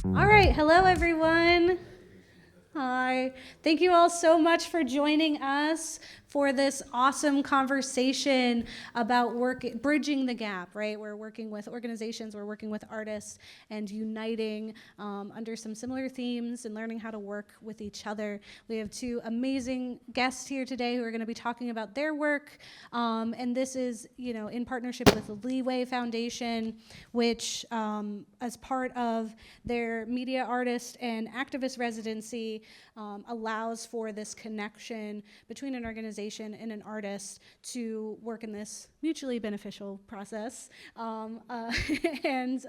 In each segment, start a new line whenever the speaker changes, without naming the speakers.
All right, hello everyone. Hi. Thank you all so much for joining us for this awesome conversation about bridging the gap, right? We're working with organizations, we're working with artists, and uniting under some similar themes and learning how to work with each other. We have two amazing guests here today who are going to be talking about their work, and this is, in partnership with the Leeway Foundation, which, as part of their media artist and activist residency, allows for this connection between an organization and an artist to work in this mutually beneficial process, and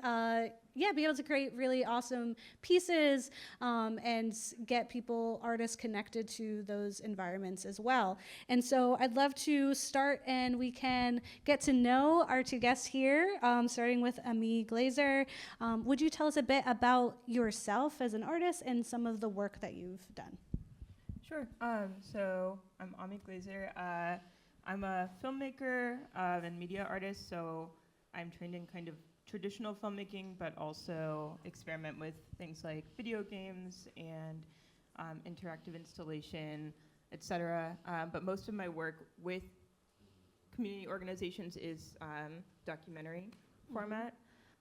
be able to create really awesome pieces and get artists connected to those environments as well. And so I'd love to start, and we can get to know our two guests here, starting with Ami Glazer. Would you tell us a bit about yourself as an artist and some of the work that you've done?
Sure. So I'm Ami Glazer. I'm a filmmaker and media artist, so I'm trained in kind of traditional filmmaking, but also experiment with things like video games and interactive installation, etc. But most of my work with community organizations is documentary format.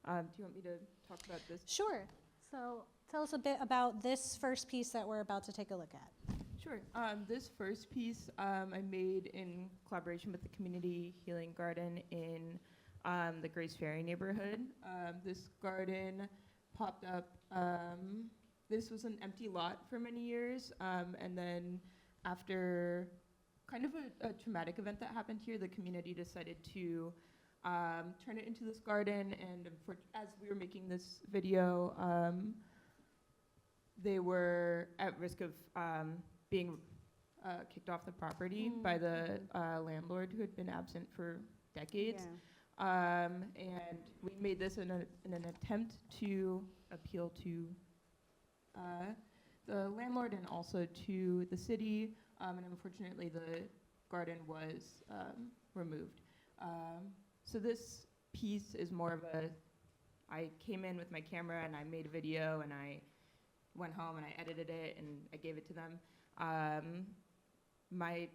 Do you want me to talk about this?
Sure. So tell us a bit about this first piece that we're about to take a look at.
Sure. This first piece I made in collaboration with the Community Healing Garden in the Grace Ferry neighborhood. This garden popped up. This was an empty lot for many years, and then after kind of a traumatic event that happened here, the community decided to turn it into this garden, and as we were making this video, they were at risk of being kicked off the property by the landlord who had been absent for decades. Yeah. And we made this in an attempt to appeal to the landlord and also to the city, and unfortunately the garden was removed. So this piece is more of I came in with my camera and I made a video and I went home and I edited it and I gave it to them. My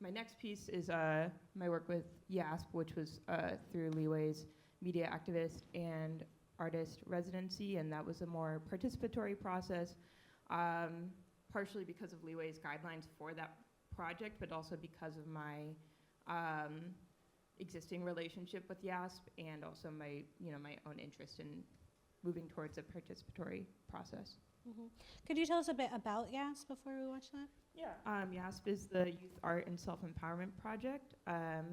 next piece is my work with YASP, which was through Leeway's media activist and artist residency, and that was a more participatory process, partially because of Leeway's guidelines for that project, but also because of my existing relationship with YASP and also my own interest in moving towards a participatory process.
Mm-hmm. Could you tell us a bit about YASP before we watch that?
Yeah. YASP is the Youth Art and Self-Empowerment Project.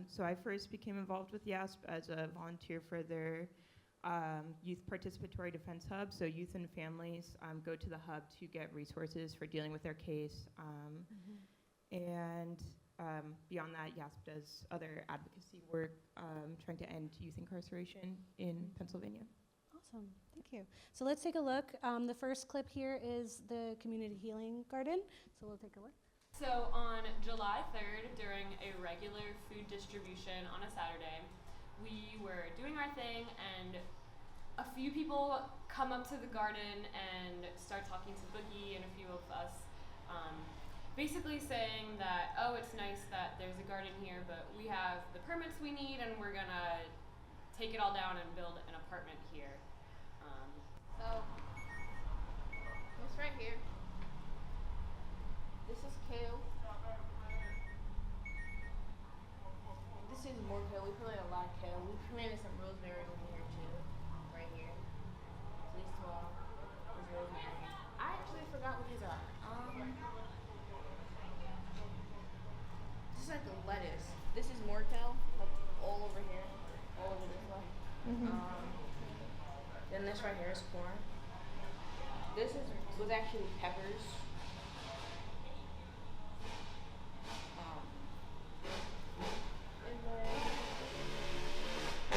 So I first became involved with YASP as a volunteer for their Youth Participatory Defense Hub. So youth and families go to the hub to get resources for dealing with their case. And beyond that, YASP does other advocacy work trying to end youth incarceration in Pennsylvania.
Awesome, thank you. So let's take a look. The first clip here is the Community Healing Garden. So we'll take a look.
So on July 3rd, during a regular food distribution on a Saturday, we were doing our thing and a few people come up to the garden and start talking to Boogie and a few of us, basically saying that, oh, it's nice that there's a garden here, but we have the permits we need and we're gonna take it all down and build an apartment here.
So, this right here, this is kale. This is more kale. We planted a lot of kale. We planted some rosemary over here too, right here. So these two is rosemary. I actually forgot what these are. This is like a lettuce. This is more kale, like all over here, all over this way. Then this right here is corn. This was actually peppers.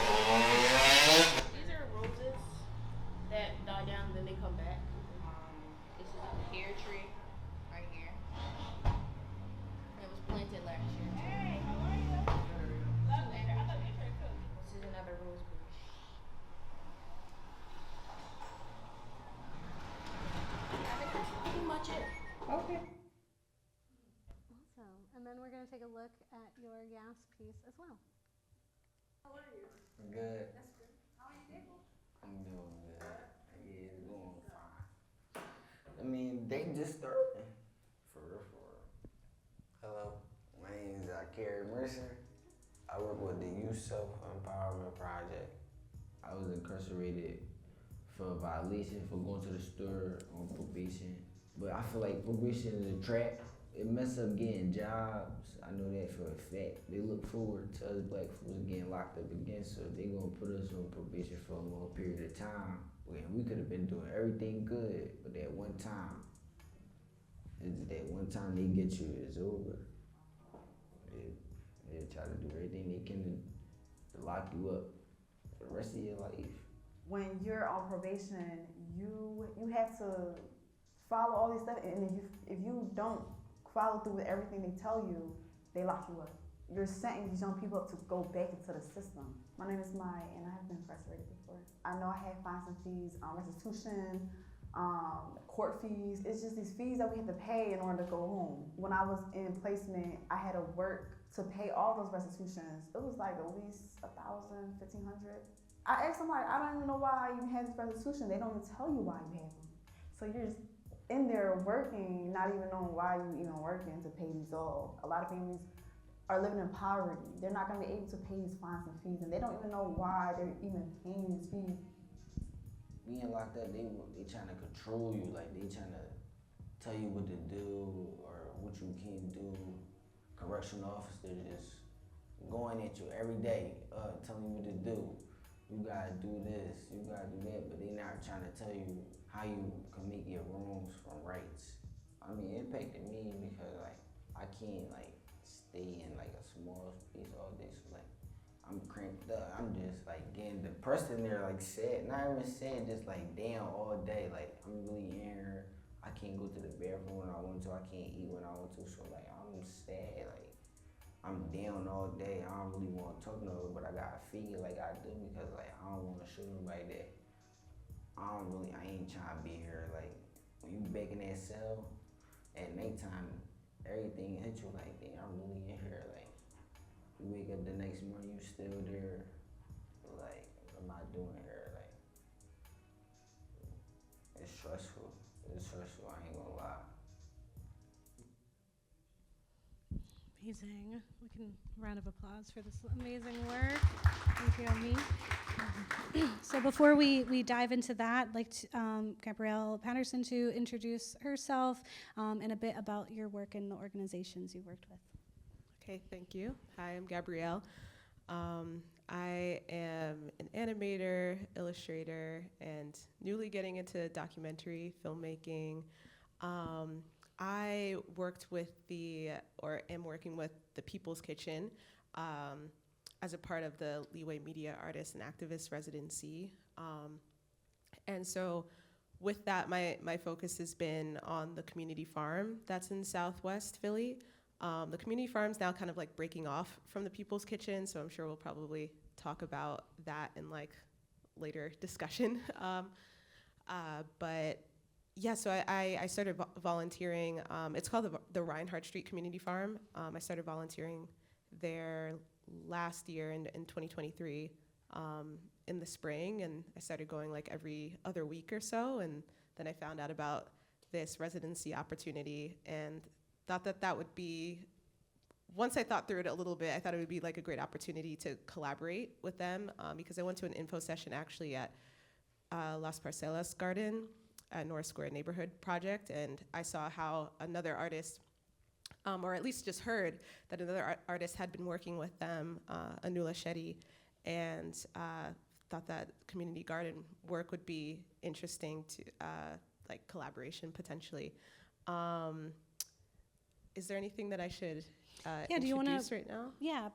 And then these are roses that die down and then they come back. This is a pear tree right here. It was planted last year. Hey, how are you?
going to take a look at your gas piece as well.
How are you?
Good.
That's good. How are you doing?
I'm doing good. Yeah, it's going fine. I mean, they just starting. For real, for real. Hello, my name is Kerry Mercer. I work with the Youth Self-Empowerment Project. I was incarcerated for violation for going to the store on probation. But I feel like probation is a trap. It mess up getting jobs. I know that for a fact. They look forward to us black folks getting locked up again, so they gonna put us on probation for a long period of time. When we could have been doing everything good, but that one time, they get you, it's over. They try to do everything they can to lock you up for the rest of your life.
When you're on probation, you have to follow all these stuff, and if you don't follow through with everything they tell you, they lock you up. You're setting these young people up to go back into the system. My name is Mai, and I have been incarcerated before. I know I have fines and fees, restitution, court fees. It's just these fees that we have to pay in order to go home. When I was in placement, I had to work to pay all those restitutions. It was like at least $1,000, $1,500. I asked them, like, I don't even know why you have this restitution. They don't even tell you why you have them. So you're just in there working, not even knowing why you even working to pay these all. A lot of families are living in poverty. They're not gonna be able to pay these fines and fees, and they don't even know why they're even paying these fees.
Being locked up, they trying to control you, like they trying to tell you what to do or what you can't do. Correctional officers just going at you every day, telling you what to do. You gotta do this, you gotta do that, but they not trying to tell you how you can make your wrongs from rights. I mean, it impacted me because like I can't like stay in like a small space all day, so like I'm cramped up. I'm just like getting depressed in there, like sad, not even sad, just like down all day. Like I'm really in here. I can't go to the bathroom when I want to. I can't eat when I want to. So like I'm sad. Like I'm down all day. I don't really want to talk to nobody, but I gotta feel like I do because like I don't want to show nobody that I ain't trying to be here. Like when you back in that cell at nighttime, everything hit you like, damn, I'm really in here. Like you wake up the next morning, you still there. Like what am I doing here? Like it's stressful. It's stressful. I ain't gonna lie.
Amazing. We can round of applause for this amazing work. Thank you, Ami. So before we dive into that, I'd like to, Gabrielle Patterson to introduce herself and a bit about your work and the organizations you worked with.
Okay, thank you. Hi, I'm Gabrielle. I am an animator, illustrator, and newly getting into documentary filmmaking. I worked with am working with the People's Kitchen as a part of the Leeway Media Artist and Activist Residency. And so with that, my focus has been on the community farm that's in Southwest Philly. The community farm's now kind of like breaking off from the People's Kitchen, so I'm sure we'll probably talk about that in like later discussion. But yeah, so I started volunteering. It's called the Reinhardt Street Community Farm. I started volunteering there last year in 2023 in the spring, and I started going like every other week or so, and then I found out about this residency opportunity and thought that would be, once I thought through it a little bit, I thought it would be like a great opportunity to collaborate with them because I went to an info session actually at Las Parcelas Garden at North Square Neighborhood Project, and I saw how another artist, or at least just heard that another artist had been working with them, Anula Shetty, and thought that community garden work would be interesting to like collaboration potentially. Is there anything that I should
Do you want
introduce
to
right now?
Yeah,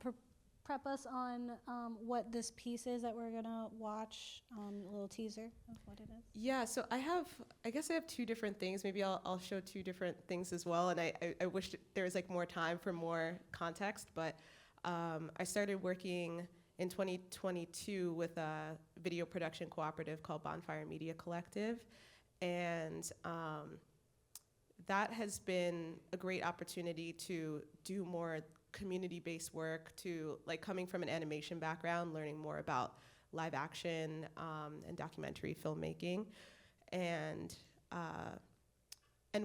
prep us on what this piece is that we're gonna watch. A little teaser of what it is.
Yeah, so I guess I have two different things. Maybe I'll show two different things as well. And I wish there was like more time for more context, but I started working in 2022 with a video production cooperative called Bonfire Media Collective. And that has been a great opportunity to do more community-based work, to like coming from an animation background, learning more about live action and documentary filmmaking. And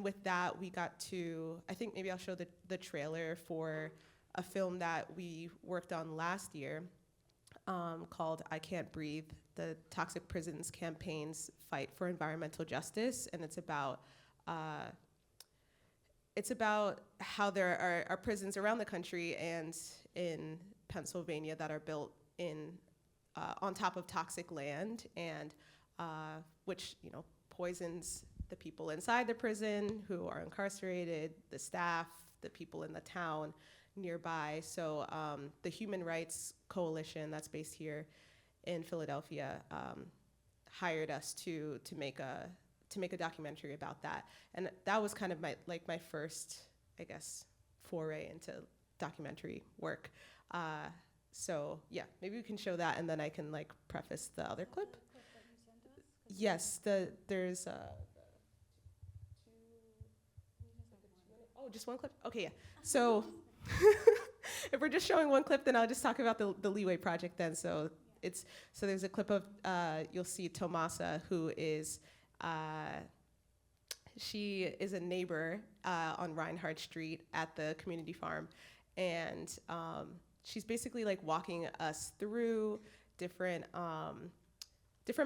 with that, we got to, I think maybe I'll show the trailer for a film that we worked on last year called I Can't Breathe, the Toxic Prisons Campaign's Fight for Environmental Justice. And it's about how there are prisons around the country and in Pennsylvania that are built on top of toxic land, and which poisons the people inside the prison who are incarcerated, the staff, the people in the town nearby. So the Human Rights Coalition that's based here in Philadelphia hired us to make a documentary about that, and that was kind of my first, I guess, foray into documentary work. So yeah, maybe we can show that, and then I can preface the other clip. Yes, there's just one clip? Okay, yeah. So if we're just showing one clip, then I'll just talk about the Leeway project then. So there's a clip of, you'll see Tomasa, who is, she is a neighbor on Reinhardt Street at the community farm. And she's basically walking us through different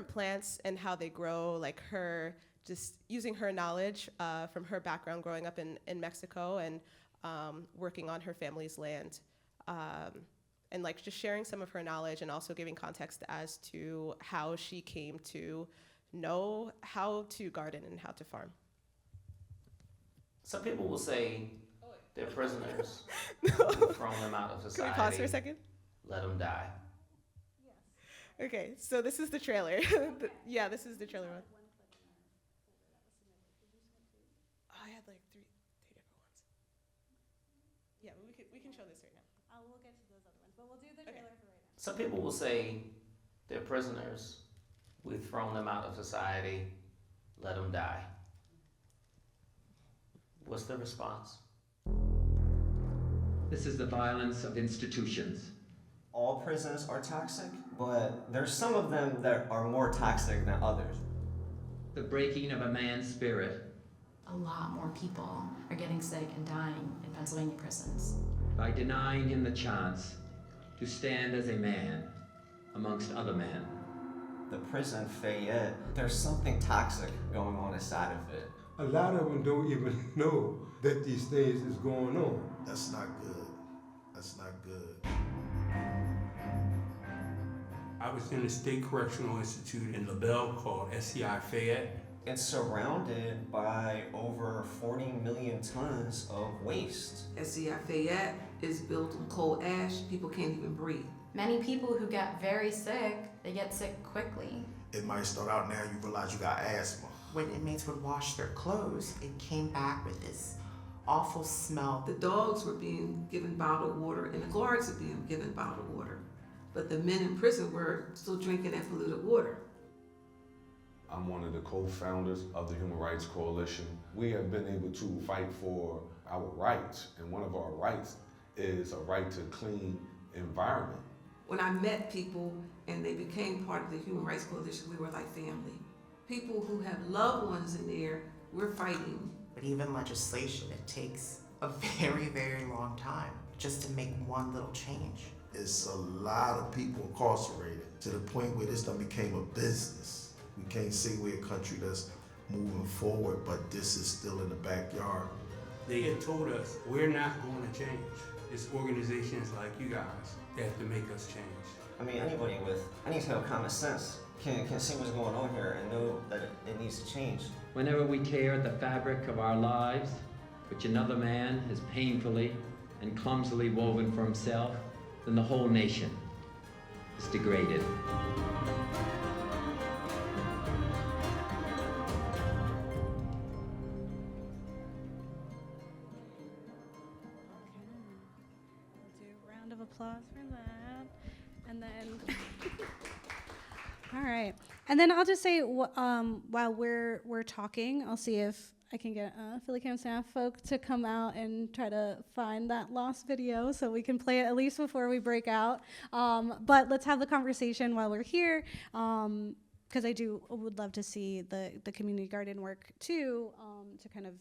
plants and how they grow, her just using her knowledge from her background growing up in Mexico and working on her family's land. And just sharing some of her knowledge and also giving context as to how she came to know how to garden and how to farm.
Some people will say they're prisoners. We've thrown them out of society.
Can we pause for a second?
Let them die.
Okay, so this is the trailer. Yeah, this is the trailer one. Oh, I had three different ones. Yeah, but we can show this right now.
We'll get to those other ones, but we'll do the trailer for right now.
Some people will say they're prisoners. We've thrown them out of society. Let them die. What's the response?
This is the violence of institutions.
All prisons are toxic, but there's some of them that are more toxic than others.
The breaking of a man's spirit.
A lot more people are getting sick and dying in Pennsylvania prisons.
By denying him the chance to stand as a man amongst other men.
The prison Fayette, there's something toxic going on inside of it.
A lot of them don't even know that these things is going on.
That's not good. That's not good.
I was in a state correctional institute in LaBelle called SCI Fayette.
It's surrounded by over 40 million tons of waste.
SCI Fayette is built on coal ash. People can't even breathe.
Many people who get very sick, they get sick quickly.
It might start out now, you realize you got asthma.
When inmates would wash their clothes, it came back with this awful smell.
The dogs were being given bottled water and the guards were being given bottled water. But the men in prison were still drinking that polluted water.
I'm one of the co-founders of the Human Rights Coalition. We have been able to fight for our rights, and one of our rights is a right to clean environment.
When I met people and they became part of the Human Rights Coalition, we were like family. People who have loved ones in there, we're fighting.
But even legislation, it takes a very, very long time just to make one little change.
It's a lot of people incarcerated to the point where this done became a business. We can't say we're a country that's moving forward, but this is still in the backyard.
They had told us, we're not going to change. It's organizations like you guys that have to make us change.
I mean, anybody with any type of common sense can see what's going on here and know that it needs to change.
Whenever we tear the fabric of our lives, which another man has painfully and clumsily woven for himself, then the whole nation is degraded.
Applause for that. And then all right, and then I'll just say while we're talking, I'll see if I can get PhillyCAM staff folk to come out and try to find that lost video so we can play it at least before we break out. But let's have the conversation while we're here, because I would love to see the community garden work too, to kind of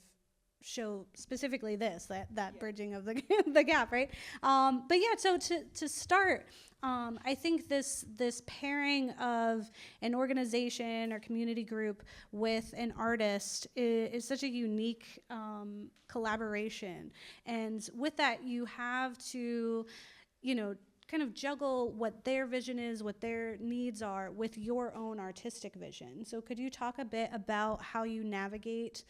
show specifically that bridging of the the gap, right? But yeah, so to start, I think this pairing of an organization or community group with an artist is such a unique collaboration, and with that you have to, kind of juggle what their vision is, what their needs are, with your own artistic vision. So could you talk a bit about how you navigate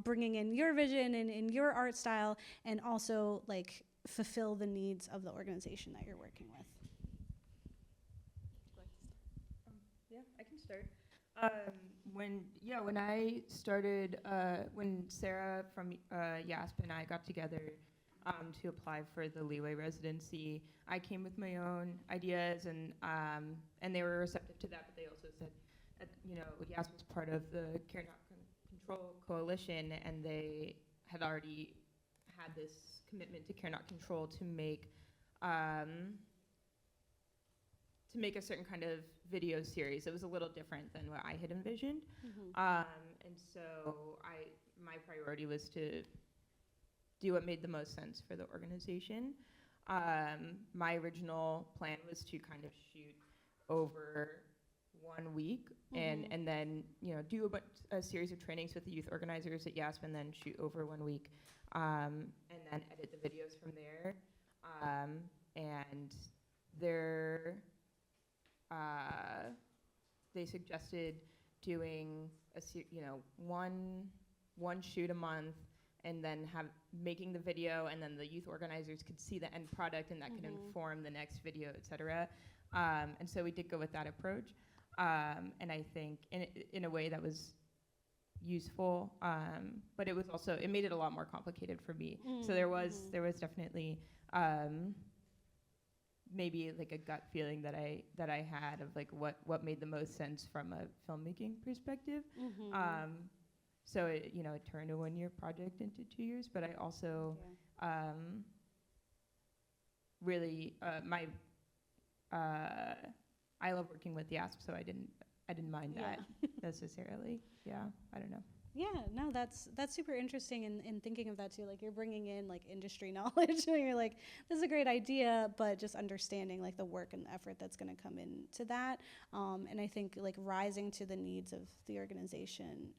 bringing in your vision and in your art style, and also like fulfill the needs of the organization that you're working with?
Yeah, I can start. When I started, when Sarah from YASP and I got together to apply for the Leeway residency, I came with my own ideas, and they were receptive to that. But they also said, YASP was part of the Care Not Control Coalition, and they had already had this commitment to Care Not Control to make a certain kind of video series. It was a little different than what I had envisioned, and so my priority was to do what made the most sense for the organization. My original plan was to kind of shoot over 1 week, and then do a series of trainings with the youth organizers at YASP, and then shoot over 1 week, and then edit the videos from there. And they suggested doing one shoot a month, and then making the video, and then the youth organizers could see the end product, and that could inform the next video, et cetera. And so we did go with that approach. And I think in a way that was useful, but it was also, it made it a lot more complicated for me. So there was definitely maybe like a gut feeling that I had of like what made the most sense from a filmmaking perspective. So it turned a 1-year project into 2 years, but I also really I love working with YASP, so I didn't mind that necessarily. Yeah, I don't know.
Yeah, no, that's super interesting in thinking of that too. Like, you're bringing in like industry knowledge, and you're like, this is a great idea, but just understanding like the work and the effort that's going to come into that. And I think like rising to the needs of the organization,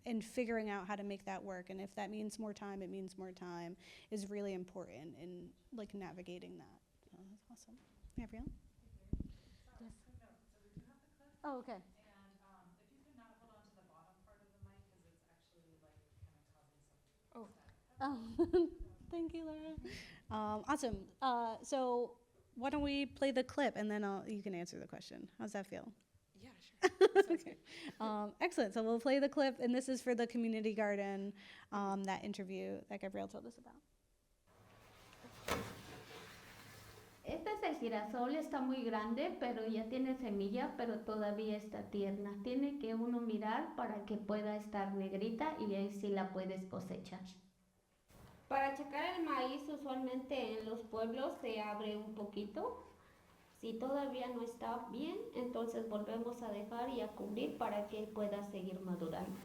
and figuring out how to make that work. And if that means more time, it means more time, is really important in like navigating that. So that's awesome. Gabrielle? Yes. Oh, okay. Oh, thank you, Laura. Awesome. So why don't we play the clip, and then you can answer the question. How's that feel?
Yeah, sure.
Okay. Excellent. So we'll play the clip, and this is for the community garden, that interview that Gabrielle told us about.
Este es el girasol, está muy grande, pero ya tiene semilla, pero todavía está tierna. Tiene que uno mirar para que pueda estar negrita y ahí sí la puedes cosechar. Para checar el maíz, usualmente en los pueblos se abre un poquito. Si todavía no está bien, entonces volvemos a dejar y a cubrir para que pueda seguir madurando.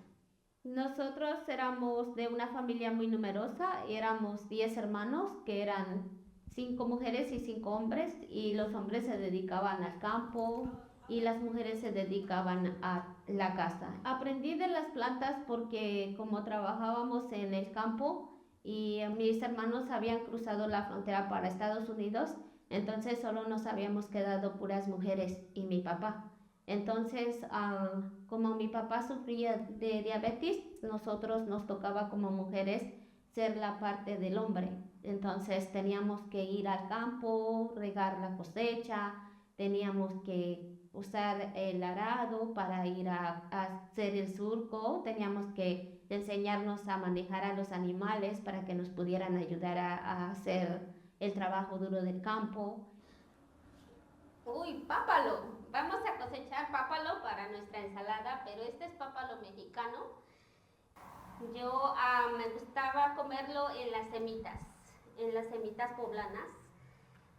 Nosotros éramos de una familia muy numerosa, éramos 10 hermanos, que eran 5 mujeres y 5 hombres, y los hombres se dedicaban al campo y las mujeres se dedicaban a la casa. Aprendí de las plantas porque como trabajábamos en el campo y mis hermanos habían cruzado la frontera para Estados Unidos, entonces solo nos habíamos quedado puras mujeres y mi papá. Entonces, como mi papá sufría de diabetes, nosotros nos tocaba como mujeres ser la parte del hombre. Entonces teníamos que ir al campo, regar la cosecha, teníamos que usar el arado para ir a hacer el surco, teníamos que enseñarnos a manejar a los animales para que nos pudieran ayudar a hacer el trabajo duro del campo. Uy, pápalo. Vamos a cosechar pápalo para nuestra ensalada, pero este es pápalo mexicano. Yo me gustaba comerlo en las semitas poblanas,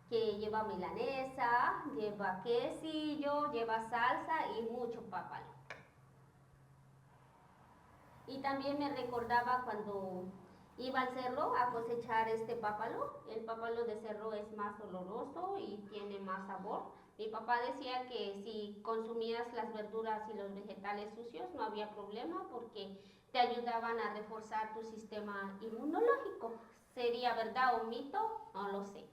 que lleva milanesa, lleva quesillo, lleva salsa y mucho pápalo. Y también me recordaba cuando iba al cerro a cosechar este pápalo. El pápalo de cerro es más oloroso y tiene más sabor. Mi papá decía que si consumías las verduras y los vegetales sucios no había problema porque te ayudaban a reforzar tu sistema inmunológico. ¿Sería verdad o mito? No lo sé.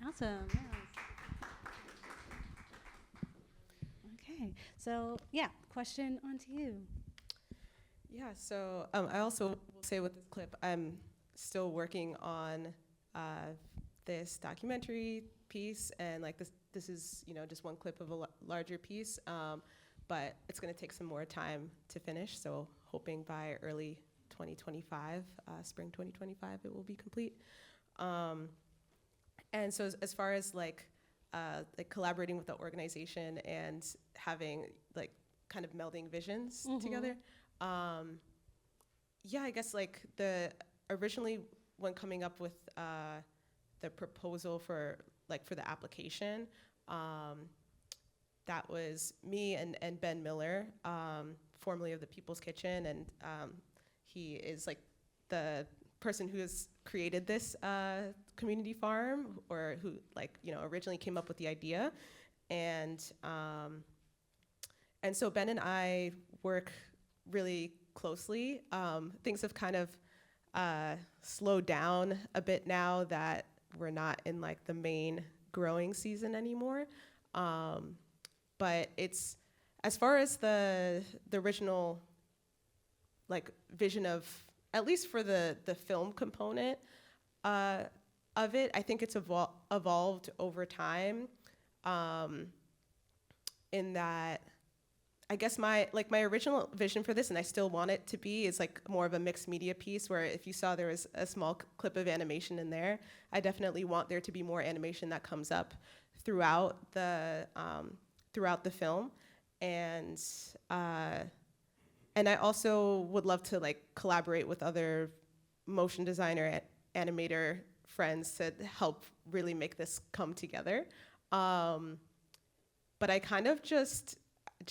Awesome. Yes. Okay. So, yeah, question on to you.
Yeah, so I also will say with this clip, I'm still working on this documentary piece, and like this is just one clip of a larger piece, but it's going to take some more time to finish. So hoping by early 2025, spring 2025, it will be complete. And so as far as like collaborating with the organization and having like kind of melding visions together. Yeah, I guess like originally when coming up with the proposal for the application, that was me and Ben Miller, formerly of the People's Kitchen, and he is like the person who has created this community farm, or who originally came up with the idea, and so Ben and I work really closely. Things have kind of slowed down a bit now that we're not in like the main growing season anymore. But it's, as far as the original like vision of, at least for the film component of it, I think it's evolved over time, in that I guess my original vision for this, and I still want it to be, is like more of a mixed media piece, where if you saw there was a small clip of animation in there, I definitely want there to be more animation that comes up throughout the film, and I also would love to like collaborate with other motion designer animator friends to help really make this come together. But I kind of just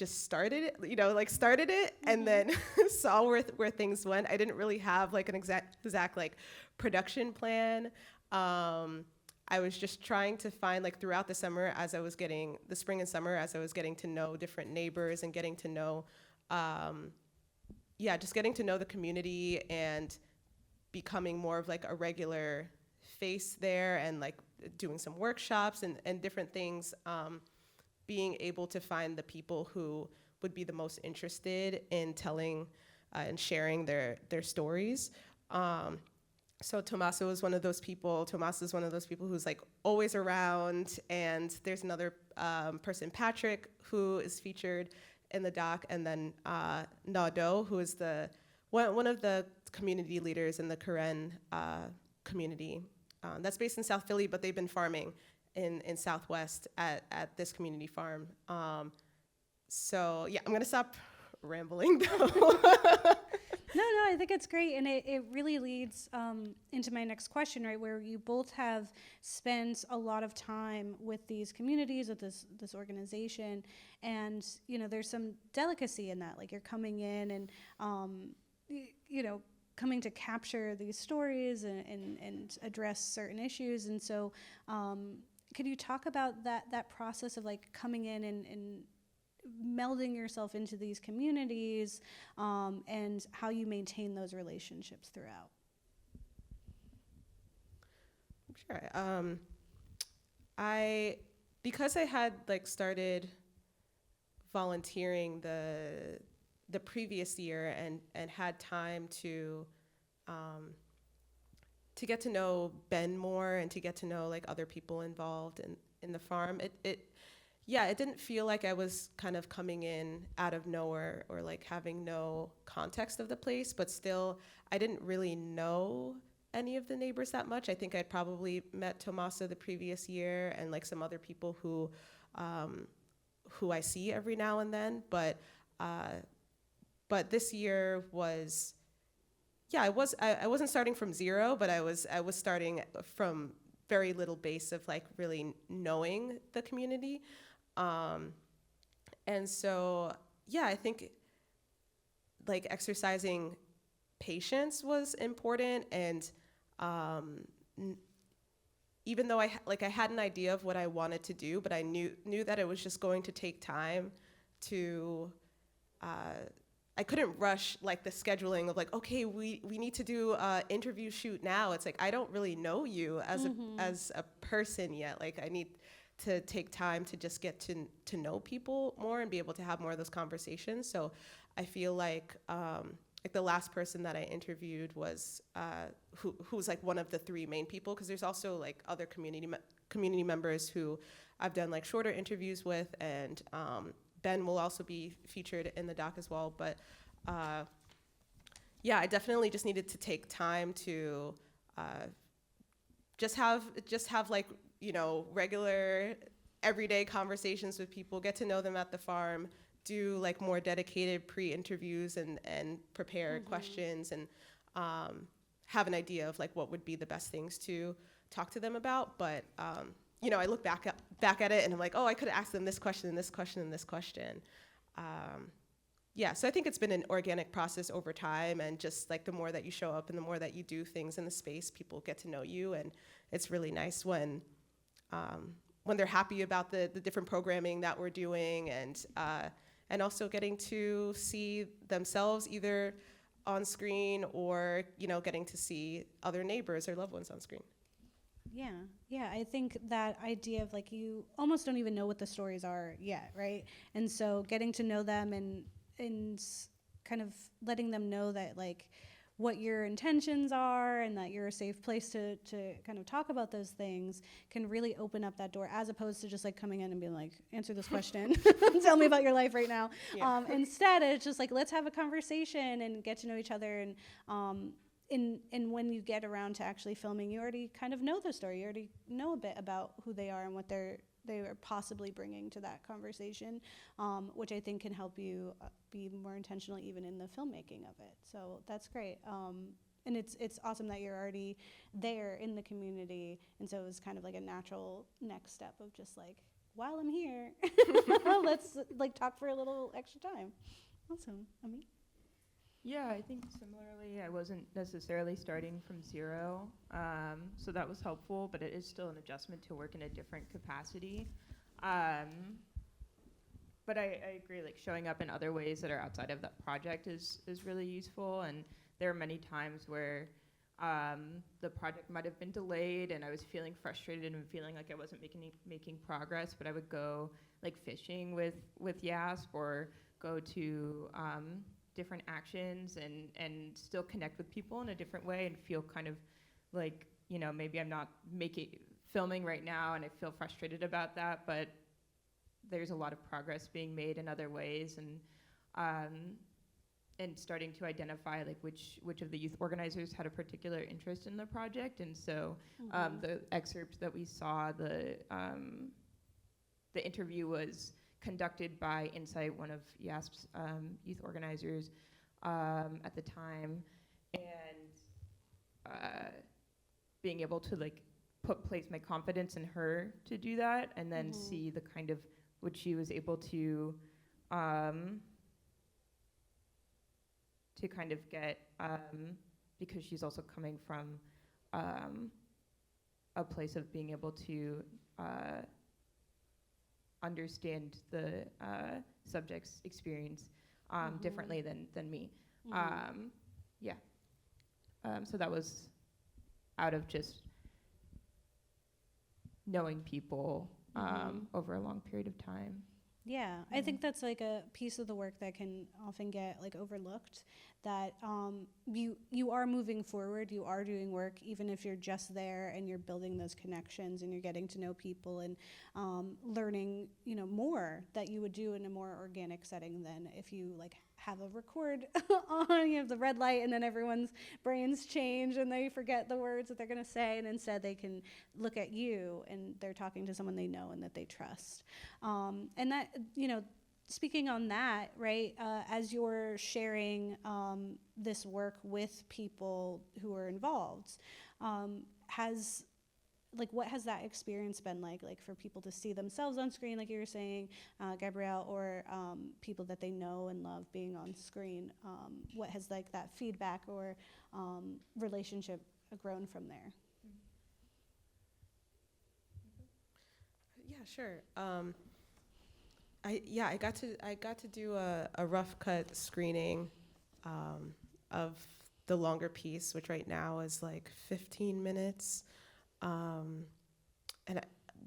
started it, started it, and then saw where things went. I didn't really have like an exact like production plan. I was just trying to find, like, throughout the spring and summer, as I was getting to know different neighbors and getting to know, just getting to know the community and becoming more of like a regular face there, and like doing some workshops and different things, being able to find the people who would be the most interested in telling and sharing their stories. So Tommaso is one of those people. Tommaso is one of those people who's like always around, and there's another person, Patrick, who is featured in the doc, and then Nado, who is one of the community leaders in the Karen community. That's based in South Philly, but they've been farming in Southwest at this community farm. So yeah, I'm gonna stop rambling though.
No, I think it's great, and it really leads into my next question, right, where you both have spent a lot of time with these communities, with this organization, and there's some delicacy in that, like you're coming in and coming to capture these stories and address certain issues, and so could you talk about that process of like coming in and melding yourself into these communities, and how you maintain those relationships throughout?
Sure. Because I had like started volunteering the previous year and had time to get to know Ben more and to get to know like other people involved in the farm, it didn't feel like I was kind of coming in out of nowhere or like having no context of the place, but still I didn't really know any of the neighbors that much. I think I'd probably met Tommaso the previous year and like some other people who I see every now and then, but this year was, yeah, I wasn't starting from zero, but I was starting from very little base of like really knowing the community. And so, yeah, I think like exercising patience was important. And even though I had an idea of what I wanted to do, but I knew that it was just going to take time to, I couldn't rush like the scheduling of like, okay, we need to do an interview shoot now. It's like, I don't really know you as a person yet. Like I need to take time to just get to know people more and be able to have more of those conversations. So I feel like the last person that I interviewed was who was like one of the three main people, because there's also like other community members who I've done like shorter interviews with, and Ben will also be featured in the doc as well. But yeah, I definitely just needed to take time to just have like, you know, regular everyday conversations with people, get to know them at the farm, do like more dedicated pre-interviews and prepare questions, and have an idea of like what would be the best things to talk to them about. But you know, I look back at it and I'm like, oh, I could have asked them this question and this question and this question. Yeah, so I think it's been an organic process over time, and just like the more that you show up and the more that you do things in the space, people get to know you, and it's really nice when they're happy about the different programming that we're doing, and also getting to see themselves either on screen or, you know, getting to see other neighbors or loved ones on screen.
Yeah, I think that idea of like, you almost don't even know what the stories are yet, right? And so getting to know them and kind of letting them know that like what your intentions are and that you're a safe place to kind of talk about those things can really open up that door, as opposed to just like coming in and being like, answer this question, tell me about your life right now. Yeah. Instead, it's just like, let's have a conversation and get to know each other. And when you get around to actually filming, you already kind of know the story. You already know a bit about who they are and what they are possibly bringing to that conversation, which I think can help you be more intentional even in the filmmaking of it. So that's great. And it's awesome that you're already there in the community. And so it was kind of like a natural next step of just like, while I'm here, let's like talk for a little extra time. Awesome. Ami?
Yeah, I think similarly, I wasn't necessarily starting from zero, so that was helpful, but it is still an adjustment to work in a different capacity. But I agree, like showing up in other ways that are outside of that project is really useful, and there are many times where the project might have been delayed and I was feeling frustrated and feeling like I wasn't making progress, but I would go like fishing with YASP or go to different actions and still connect with people in a different way and feel kind of like, you know, maybe I'm not filming right now and I feel frustrated about that, but there's a lot of progress being made in other ways, and starting to identify like which of the youth organizers had a particular interest in the project. And so the excerpt that we saw, the interview was conducted by Insight, one of YASP's youth organizers at the time, and being able to like place my confidence in her to do that, and then see the kind of what she was able to kind of get, because she's also coming from a place of being able to understand the subject's experience differently than me. So that was out of just knowing people over a long period of time.
Yeah, I think that's like a piece of the work that can often get like overlooked, that you are moving forward, you are doing work, even if you're just there and you're building those connections and you're getting to know people and learning, you know, more that you would do in a more organic setting than if you like have a record on, you have the red light, and then everyone's brains change and they forget the words that they're going to say, and instead they can look at you and they're talking to someone they know and that they trust. And that, speaking on that, right, as you're sharing this work with people who are involved, what has that experience been like for people to see themselves on screen, like you were saying, Gabrielle, or people that they know and love being on screen? What has that feedback or relationship grown from there?
Yeah, sure. I got to do a rough cut screening of the longer piece, which right now is 15 minutes. And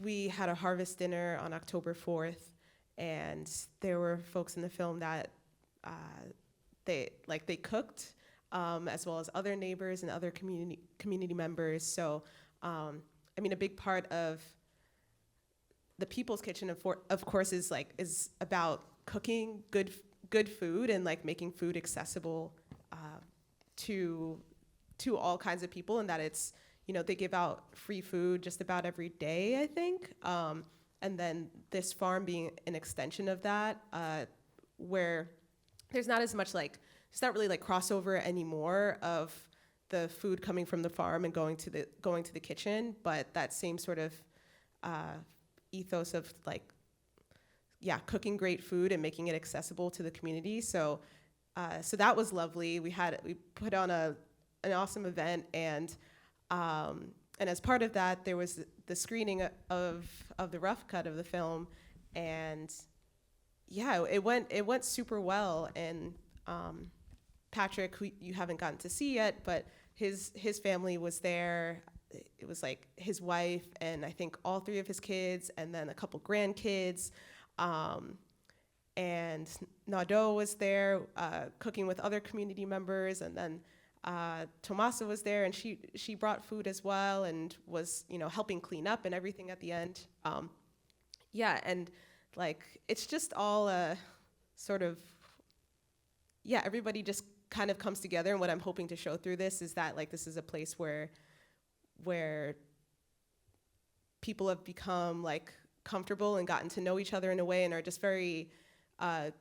we had a harvest dinner on October 4th, and there were folks in the film that they cooked, as well as other neighbors and other community members. So, a big part of the People's Kitchen, of course, is about cooking good food and making food accessible to all kinds of people, and that it's, they give out free food just about every day, I think. And then this farm being an extension of that, where there's not as much it's not really crossover anymore of the food coming from the farm and going to the kitchen, but that same sort of ethos of cooking great food and making it accessible to the community. So that was lovely. We put on an awesome event, and as part of that, there was the screening of the rough cut of the film, and it went super well. And Patrick, who you haven't gotten to see yet, but his family was there. It was his wife and I think all 3 of his kids, and then a couple grandkids. And Nadeau was there cooking with other community members, and then Tomasa was there, and she brought food as well and was helping clean up and everything at the end. And it's just all sort of everybody just kind of comes together. And what I'm hoping to show through this is that this is a place where people have become comfortable and gotten to know each other in a way, and are just very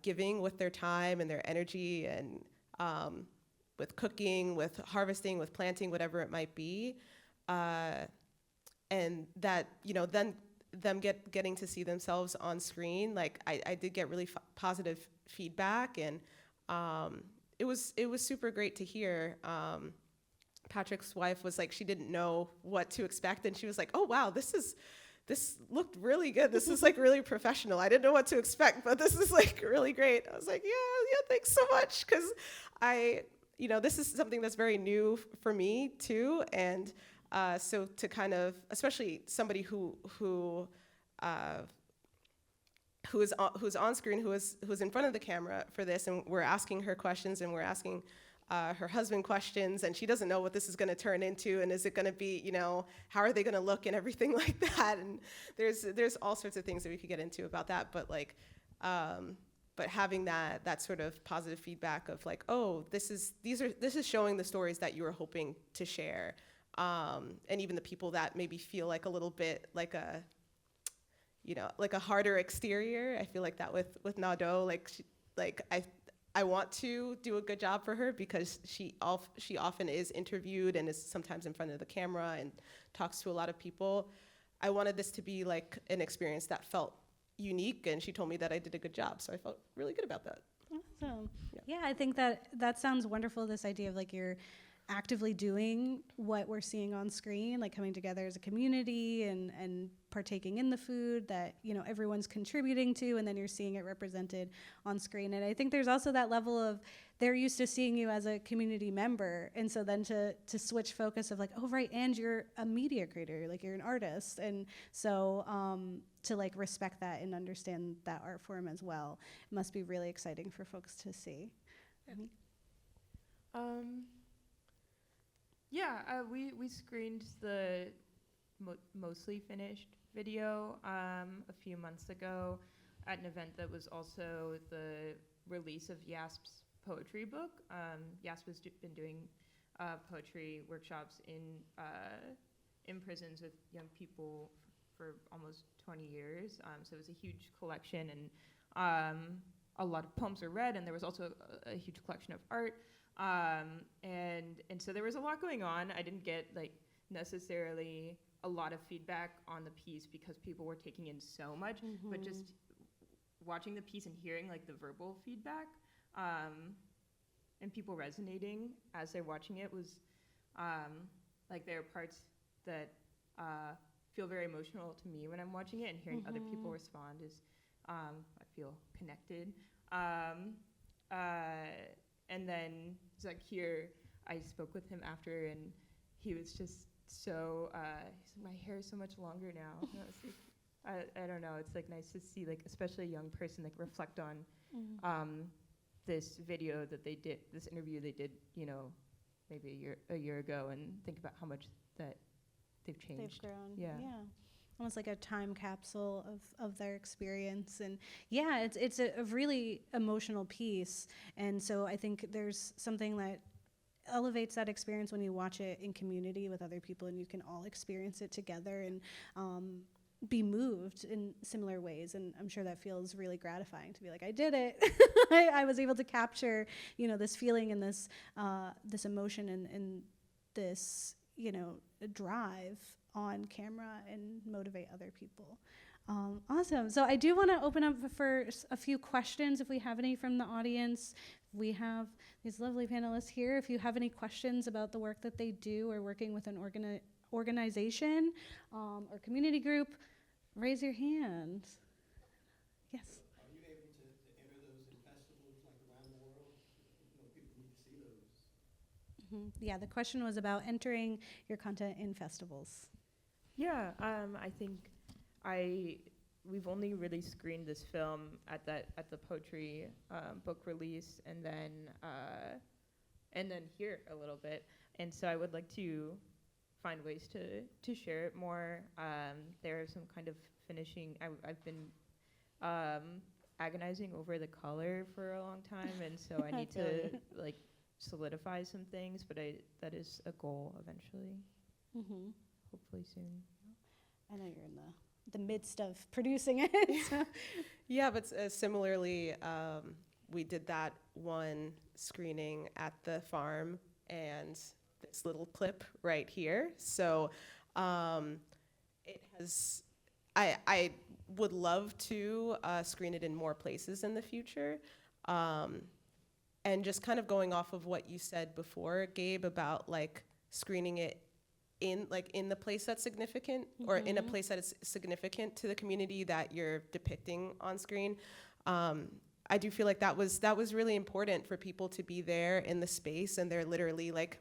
giving with their time and their energy, and with cooking, with harvesting, with planting, whatever it might be. And that, then them getting to see themselves on screen, I did get really positive feedback, and it was super great to hear. Patrick's wife was she didn't know what to expect, and she was oh wow, this looked really good. This is really professional. I didn't know what to expect, but this is really great. I was yeah, thanks so much, because this is something that's very new for me too, and so to kind of, especially somebody who's on screen, who's in front of the camera for this, and we're asking her questions, and we're asking her husband questions, and she doesn't know what this is going to turn into, and is it going to be, how are they going to look and everything like that. And there's all sorts of things that we could get into about that, but but having that sort of positive feedback of oh, this is showing the stories that you were hoping to share, and even the people that maybe feel a little bit a harder exterior. I feel that with Nadeau, I want to do a good job for her, because she often is interviewed and is sometimes in front of the camera and talks to a lot of people. I wanted this to be an experience that felt unique, and she told me that I did a good job, so I felt really good about that.
Awesome. Yeah, I think that sounds wonderful, this idea of you're actively doing what we're seeing on screen, coming together as a community and partaking in the food that everyone's contributing to, and then you're seeing it represented on screen. And I think there's also that level of they're used to seeing you as a community member, and so then to switch focus of oh right, and you're a media creator, you're an artist, and so to respect that and understand that art form as well, it must be really exciting for folks to see.
We screened the mostly finished video a few months ago at an event that was also the release of YASP's poetry book. Yaspa's been doing poetry workshops in prisons with young people for almost 20 years. So it was a huge collection, and a lot of poems were read, and there was also a huge collection of art. And so there was a lot going on. I didn't get like necessarily a lot of feedback on the piece because people were taking in so much, but just watching the piece and hearing like the verbal feedback and people resonating as they're watching it was like there are parts that feel very emotional to me when I'm watching it, and hearing other people respond is I feel connected. And then Zakir, I spoke with him after, and he was just so he said, my hair is so much longer now. And I was like, I don't know, it's like nice to see like especially a young person like reflect on this video that they did, this interview they did, you know, maybe a year ago, and think about how much that they've changed.
They've grown.
Yeah.
Almost like a time capsule of their experience. And yeah, it's a really emotional piece. And so I think there's something that elevates that experience when you watch it in community with other people, and you can all experience it together and be moved in similar ways. And I'm sure that feels really gratifying to be like, I did it. I was able to capture, you know, this feeling and this this emotion and this, you know, drive on camera and motivate other people. Awesome. So I do want to open up for a few questions if we have any from the audience. We have these lovely panelists here. If you have any questions about the work that they do or working with an organization or community group, raise your hand. Yes.
Are you able to enter those in festivals like around the world? You know, people need to see those.
Yeah, the question was about entering your content in festivals.
Yeah, I think we've only really screened this film at the poetry book release, and then here a little bit. And so I would like to find ways to share it more. There are some kind of finishing. I've been agonizing over the color for a long time, and so I need to like solidify some things. But that is a goal eventually. Hopefully soon.
I know you're in the midst of producing it. So.
Yeah, but similarly, we did that one screening at the farm and this little clip right here. So it has, I would love to screen it in more places in the future. And just kind of going off of what you said before, Gabe, about like screening it in the place that's significant, or in a place that is significant to the community that you're depicting on screen. I do feel like that was really important for people to be there in the space, and they're literally like,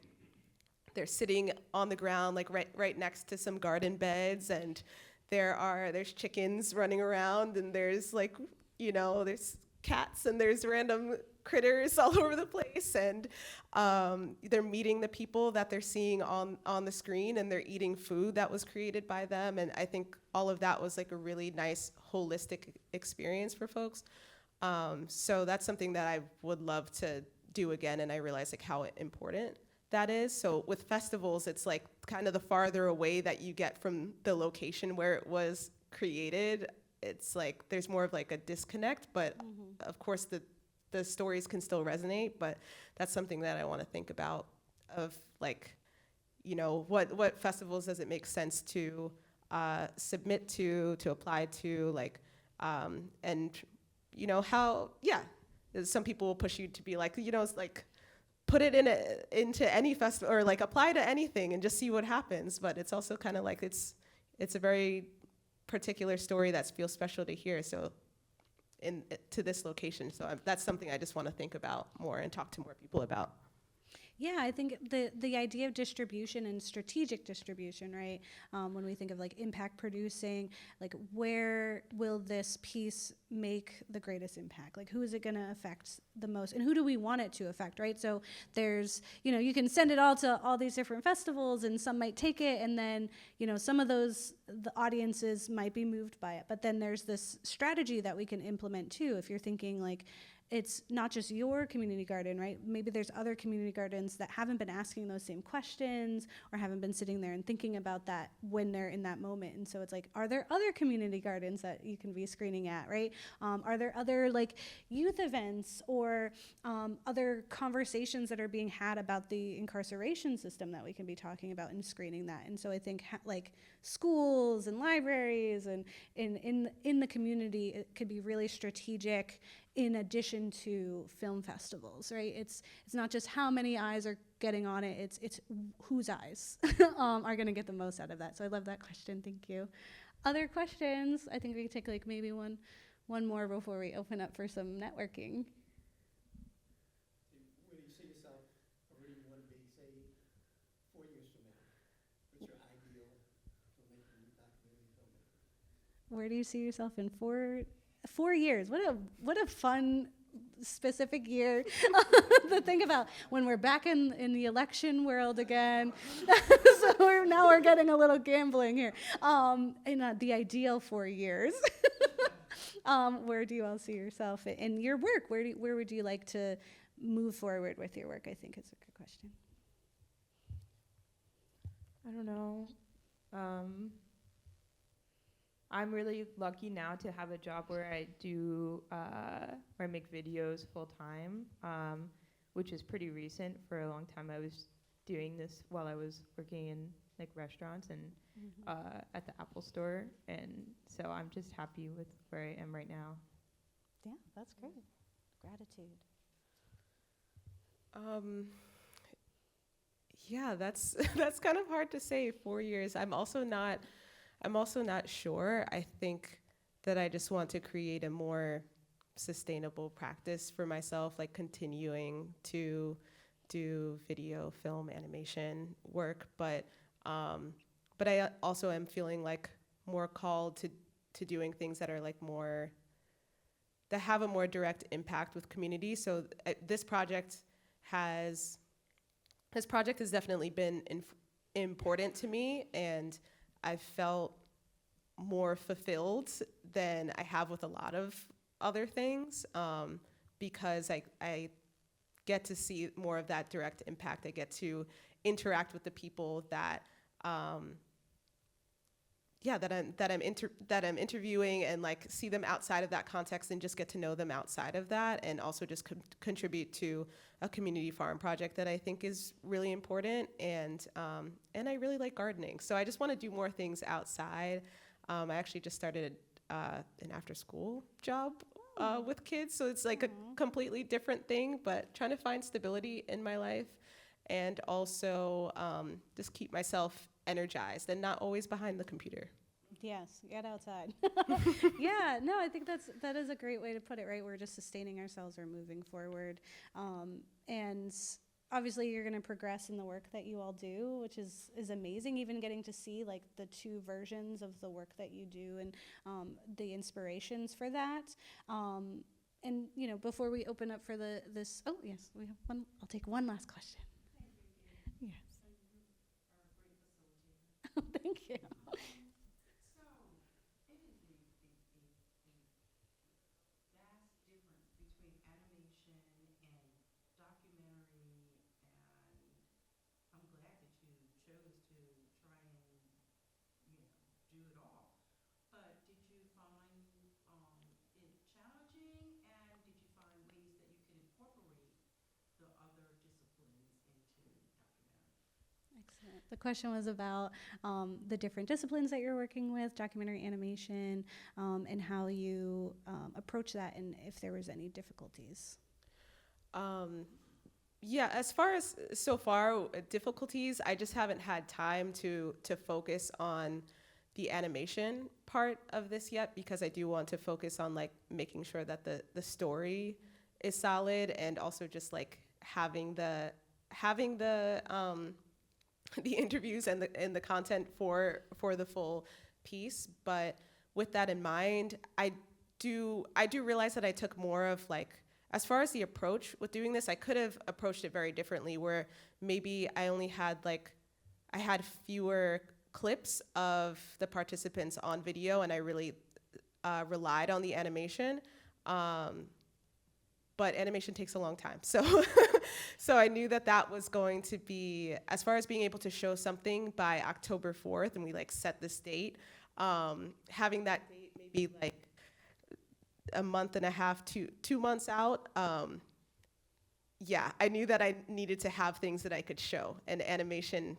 they're sitting on the ground like right next to some garden beds, and there's chickens running around, and there's like, you know, there's cats and there's random critters all over the place, and they're meeting the people that they're seeing on the screen, and they're eating food that was created by them. And I think all of that was like a really nice holistic experience for folks. So that's something that I would love to do again, and I realize like how important that is. So with festivals, it's like kind of the farther away that you get from the location where it was created, it's like there's more of like a disconnect, but of course the stories can still resonate. But that's something that I want to think about, of like, you know, what festivals does it make sense to submit to apply to, like, and you know how, some people will push you to be like, you know, it's like put it into any festival, or like apply to anything and just see what happens. But it's also kind of like it's a very particular story that feels special to hear, so to this location. So that's something I just want to think about more and talk to more people about.
Yeah, I think the idea of distribution and strategic distribution, right? When we think of like impact producing, like where will this piece make the greatest impact? Like who is it going to affect the most, and who do we want it to affect, right? So there's, you know, you can send it all to all these different festivals, and some might take it, and then, you know, some of those, the audiences might be moved by it. But then there's this strategy that we can implement too. If you're thinking like, it's not just your community garden, right? Maybe there's other community gardens that haven't been asking those same questions or haven't been sitting there and thinking about that when they're in that moment. And so it's like, are there other community gardens that you can be screening at, right? Are there other like youth events or other conversations that are being had about the incarceration system that we can be talking about and screening that? And so I think like schools and libraries and in the community, it could be really strategic in addition to film festivals, right? It's not just how many eyes are getting on it, it's whose eyes are gonna get the most out of that. So I love that question, thank you. Other questions? I think we could take like maybe one more before we open up for some networking.
Where do you see yourself, or where do you want to be, say, 4 years from now? What's your ideal filmmaking, documentary filmmaker?
Where do you see yourself in 4 years? What a fun specific year to think about when we're back in the election world again. So we're getting a little gambling here. In the ideal 4 years. Where do you all see yourself in your work? Where would you like to move forward with your work? I think it's a good question.
I don't know. I'm really lucky now to have a job where I do, where I make videos full time, which is pretty recent. For a long time I was doing this while I was working in like restaurants and at the Apple store. And so I'm just happy with where I am right now.
Yeah, that's great. Gratitude.
Yeah, that's kind of hard to say. 4 years. I'm also not sure. I think that I just want to create a more sustainable practice for myself, like continuing to do video, film, animation work. But I also am feeling like more called to doing things that are like more, that have a more direct impact with community. So this project has definitely been important to me, and I've felt more fulfilled than I have with a lot of other things, because I get to see more of that direct impact. I get to interact with the people that I'm interviewing, and like see them outside of that context and just get to know them outside of that, and also just contribute to a community farm project that I think is really important. And I really like gardening, so I just want to do more things outside. I actually just started an after-school job with kids, so it's like a completely different thing, but trying to find stability in my life, and also just keep myself energized and not always behind the computer.
Yes, get outside. Yeah, no, I think that is a great way to put it, right? We're just sustaining ourselves or moving forward. And obviously you're going to progress in the work that you all do, which is amazing. Even getting to see like the two versions of the work that you do and the inspirations for that. And you know, before we open up for this, oh yes, we have one. I'll take one last question. Yes. Thank you. Excellent. The question was about the different disciplines that you're working with, documentary animation, and how you approach that, and if there was any difficulties.
Yeah, as far as so far difficulties, I just haven't had time to focus on the animation part of this yet, because I do want to focus on like making sure that the story is solid, and also just like having the the interviews and the content for the full piece. But with that in mind, I do realize that I took more of like, as far as the approach with doing this, I could have approached it very differently, where maybe I only had I had fewer clips of the participants on video, and I really relied on the animation. but animation takes a long time. So, so I knew that that was going to be, as far as being able to show something by October 4th, and we like set this date, having that date maybe like a month and a half to 2 months out, yeah, I knew that I needed to have things that I could show, and animation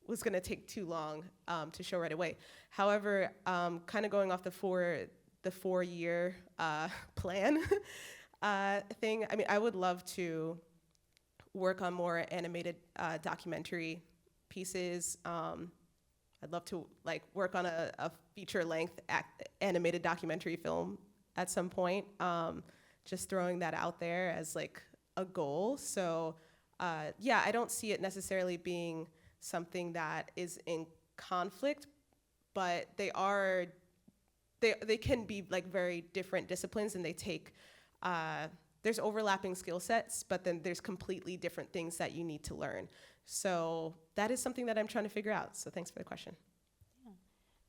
was going to take too long to show right away. However, kind of going off the 4-year plan thing, I mean, I would love to work on more animated documentary pieces. I'd love to like work on a feature-length animated documentary film at some point. Just throwing that out there as like a goal. So yeah, I don't see it necessarily being something that is in conflict, but they can be like very different disciplines, and they take, there's overlapping skill sets, but then there's completely different things that you need to learn. So that is something that I'm trying to figure out. So thanks for the question.
Yeah.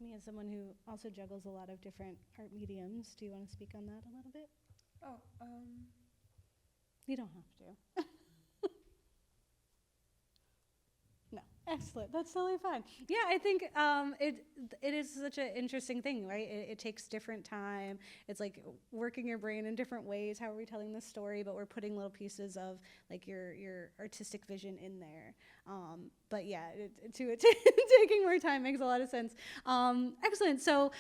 Me, as someone who also juggles a lot of different art mediums, do you want to speak on that a little bit?
Oh,
You don't have to. No, excellent. That's totally fine. Yeah, I think it is such an interesting thing, right? It takes different time. It's like working your brain in different ways. How are we telling this story? But we're putting little pieces of like your artistic vision in there. But yeah, taking more time makes a lot of sense. Excellent. So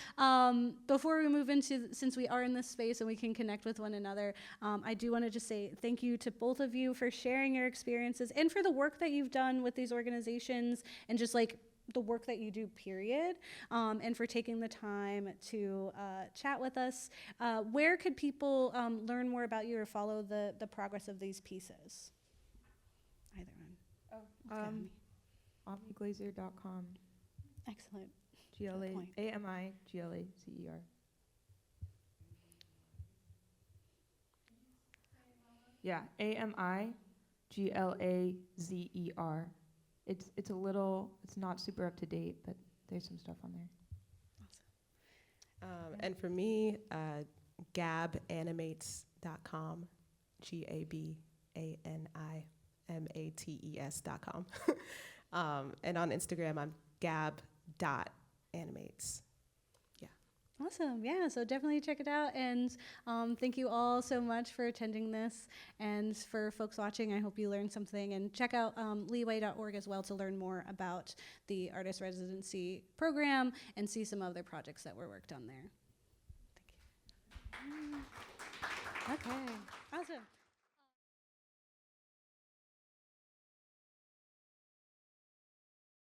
before we move into, since we are in this space and we can connect with one another, I do want to just say thank you to both of you for sharing your experiences and for the work that you've done with these organizations and just like the work that you do, period, and for taking the time to chat with us. Where could people learn more about you or follow the progress of these pieces? Either one.
AmiGlazer.com.
Excellent.
AMIGLACER. Yeah, AMIGLAZER. It's a little, it's not super up to date, but there's some stuff on there.
Awesome. And for me, gabanimates.com, GABANIMATES.com. And on Instagram, I'm gab.animates. Yeah.
Awesome. Yeah, so definitely check it out. And thank you all so much for attending this. And for folks watching, I hope you learned something. And check out leeway.org as well to learn more about the artist residency program and see some other projects that were worked on there. Thank you. Okay. Awesome.